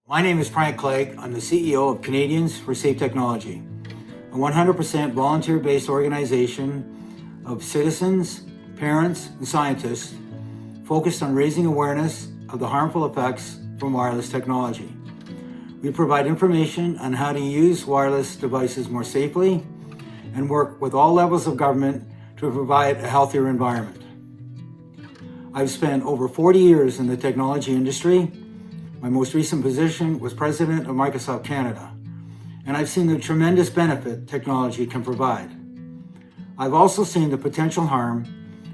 My name is Frank Clegg. I'm the CEO of Canadians for Safe Technology, a 100% volunteer-based organization of citizens, parents, and scientists focused on raising awareness of the harmful effects from wireless technology. We provide information on how to use wireless devices more safely and work with all levels of government to provide a healthier environment. I've spent over 40 years in the technology industry. My most recent position was president of Microsoft Canada, and I've seen the tremendous benefit technology can provide. I've also seen the potential harm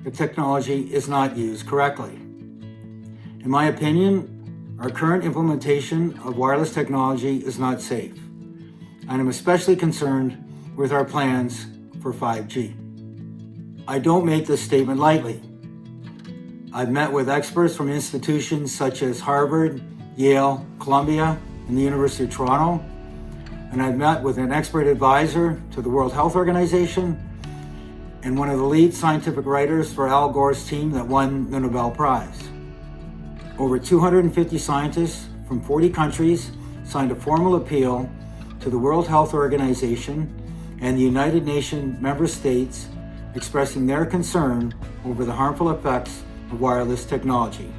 if technology is not used correctly. In my opinion, our current implementation of wireless technology is not safe, and I'm especially concerned with our plans for 5G. I don't make this statement lightly. I've met with experts from institutions such as Harvard, Yale, Columbia, and the University of Toronto, and I've met with an expert advisor to the World Health Organization and one of the lead scientific writers for Al Gore's team that won the Nobel Prize. Over 250 scientists from 40 countries signed a formal appeal to the World Health Organization and the United Nations member states expressing their concern over the harmful effects of wireless technology,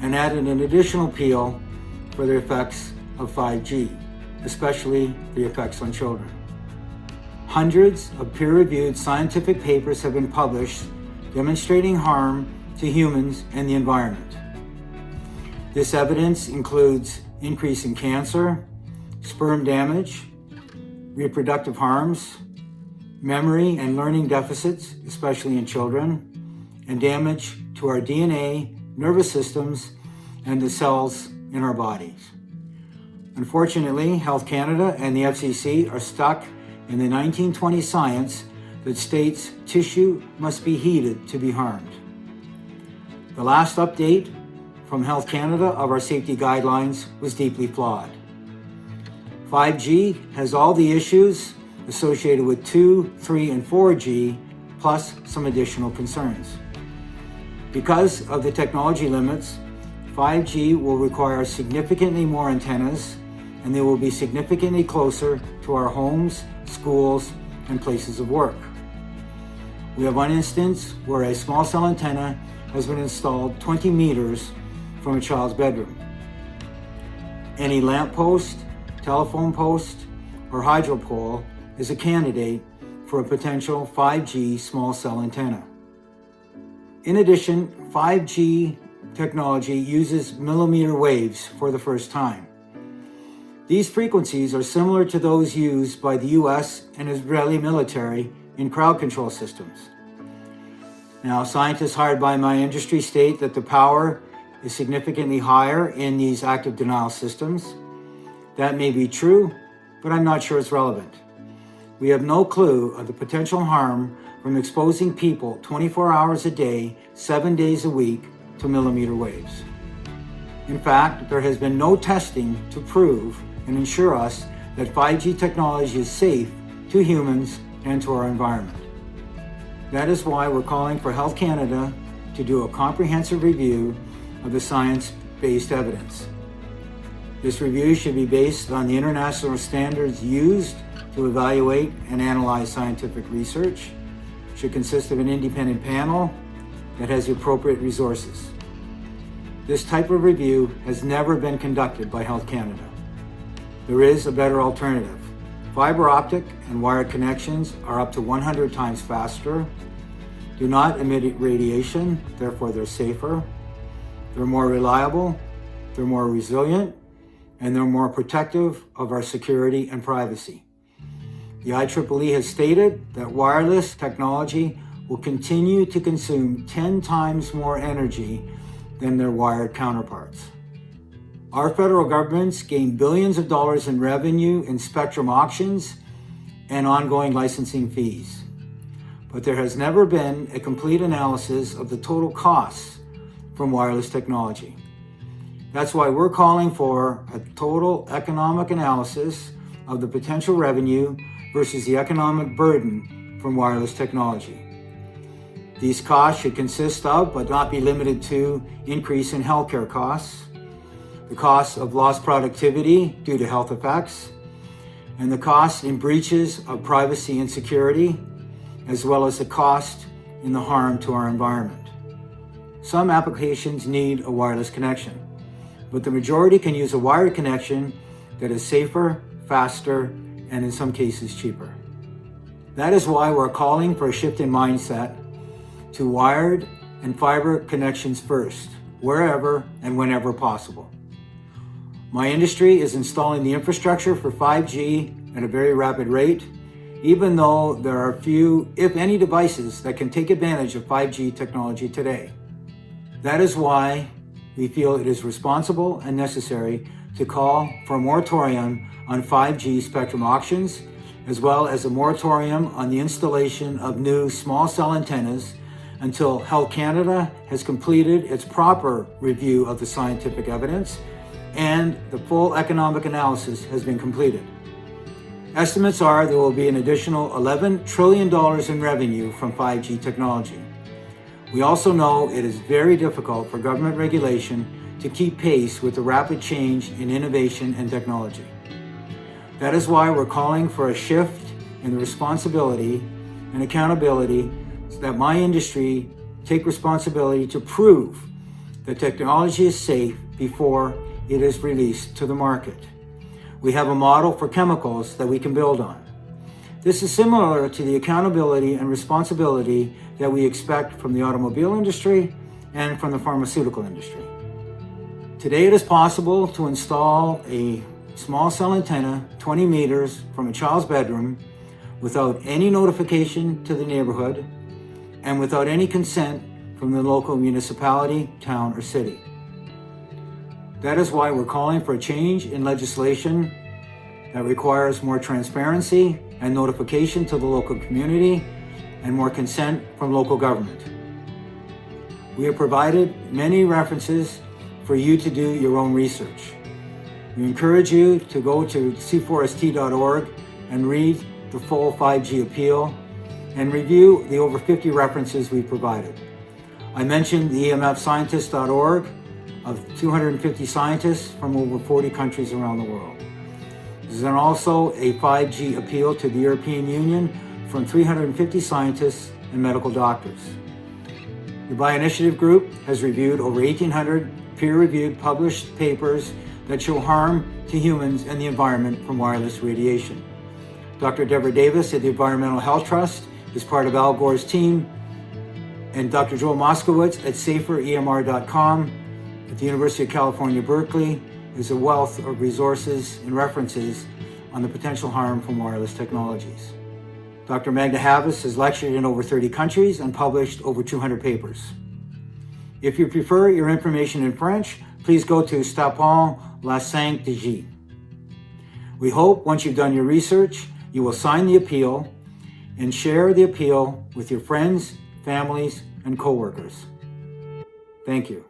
and added an additional appeal for the effects of 5G, especially the effects on children. Hundreds of peer-reviewed scientific papers have been published demonstrating harm to humans and the environment. This evidence includes increase in cancer, sperm damage, reproductive harms, memory and learning deficits, especially in children, and damage to our DNA, nervous systems, and the cells in our bodies. Unfortunately, Health Canada and the FCC are stuck in the 1920 science that states tissue must be heated to be harmed. The last update from Health Canada of our safety guidelines was deeply flawed. 5G has all the issues associated with 2, 3, and 4G, plus some additional concerns. Because of the technology limits, 5G will require significantly more antennas, and they will be significantly closer to our homes, schools, and places of work. We have one instance where a small cell antenna has been installed 20 meters from a child's bedroom. Any lamppost, telephone post, or hydro pole is a candidate for a potential 5G small cell antenna. In addition, 5G technology uses millimeter waves for the first time. These frequencies are similar to those used by the US and Israeli military in crowd control systems. Now, scientists hired by my industry state that the power is significantly higher in these active denial systems. That may be true, but I'm not sure it's relevant. We have no clue of the potential harm from exposing people 24 hours a day, 7 days a week to millimeter waves. In fact, there has been no testing to prove and ensure us that 5G technology is safe to humans and to our environment. That is why we're calling for Health Canada to do a comprehensive review of the science-based evidence. This review should be based on the international standards used to evaluate and analyze scientific research, should consist of an independent panel that has the appropriate resources. This type of review has never been conducted by Health Canada. There is a better alternative. Fiber optic and wired connections are up to 100 times faster, do not emit radiation, therefore they're safer, they're more reliable, they're more resilient, and they're more protective of our security and privacy. The IEEE has stated that wireless technology will continue to consume 10 times more energy than their wired counterparts. Our federal governments gain billions of dollars in revenue in spectrum auctions and ongoing licensing fees. But there has never been a complete analysis of the total costs from wireless technology. That's why we're calling for a total economic analysis of the potential revenue versus the economic burden from wireless technology. These costs should consist of, but not be limited to, increase in healthcare costs, the cost of lost productivity due to health effects, and the cost in breaches of privacy and security, as well as the cost in the harm to our environment. Some applications need a wireless connection, but the majority can use a wired connection that is safer, faster, and in some cases cheaper. That is why we're calling for a shift in mindset to wired and fiber connections first, wherever and whenever possible. My industry is installing the infrastructure for 5G at a very rapid rate, even though there are few, if any, devices that can take advantage of 5G technology today. That is why we feel it is responsible and necessary to call for a moratorium on 5G spectrum auctions, as well as a moratorium on the installation of new small cell antennas until Health Canada has completed its proper review of the scientific evidence and the full economic analysis has been completed. Estimates are there will be an additional $11 trillion in revenue from 5G technology. We also know it is very difficult for government regulation to keep pace with the rapid change in innovation and technology. That is why we're calling for a shift in the responsibility and accountability so that my industry take responsibility to prove that technology is safe before it is released to the market. We have a model for chemicals that we can build on. This is similar to the accountability and responsibility that we expect from the automobile industry and from the pharmaceutical industry. Today it is possible to install a small cell antenna 20 meters from a child's bedroom without any notification to the neighborhood and without any consent from the local municipality, town, or city. That is why we're calling for a change in legislation that requires more transparency and notification to the local community and more consent from local government. We have provided many references for you to do your own research. We encourage you to go to c4st.org and read the full 5G appeal and review the over 50 references we've provided. I mentioned the emfscientist.org of 250 scientists from over 40 countries around the world. This is also a 5G appeal to the European Union from 350 scientists and medical doctors. The Bioinitiative Group has reviewed over 1,800 peer-reviewed published papers that show harm to humans and the environment from wireless radiation. Dr. Deborah Davis at the Environmental Health Trust is part of Al Gore's team, and Dr. Joel Moskowitz at saferemr.com at the University of California, Berkeley is a wealth of resources and references on the potential harm from wireless technologies. Dr. Magda Havas has lectured in over 30 countries and published over 200 papers. If you prefer your information in French, please go to Stapon La 5G. We hope once you've done your research, you will sign the appeal and share the appeal with your friends, families, and coworkers. Thank you.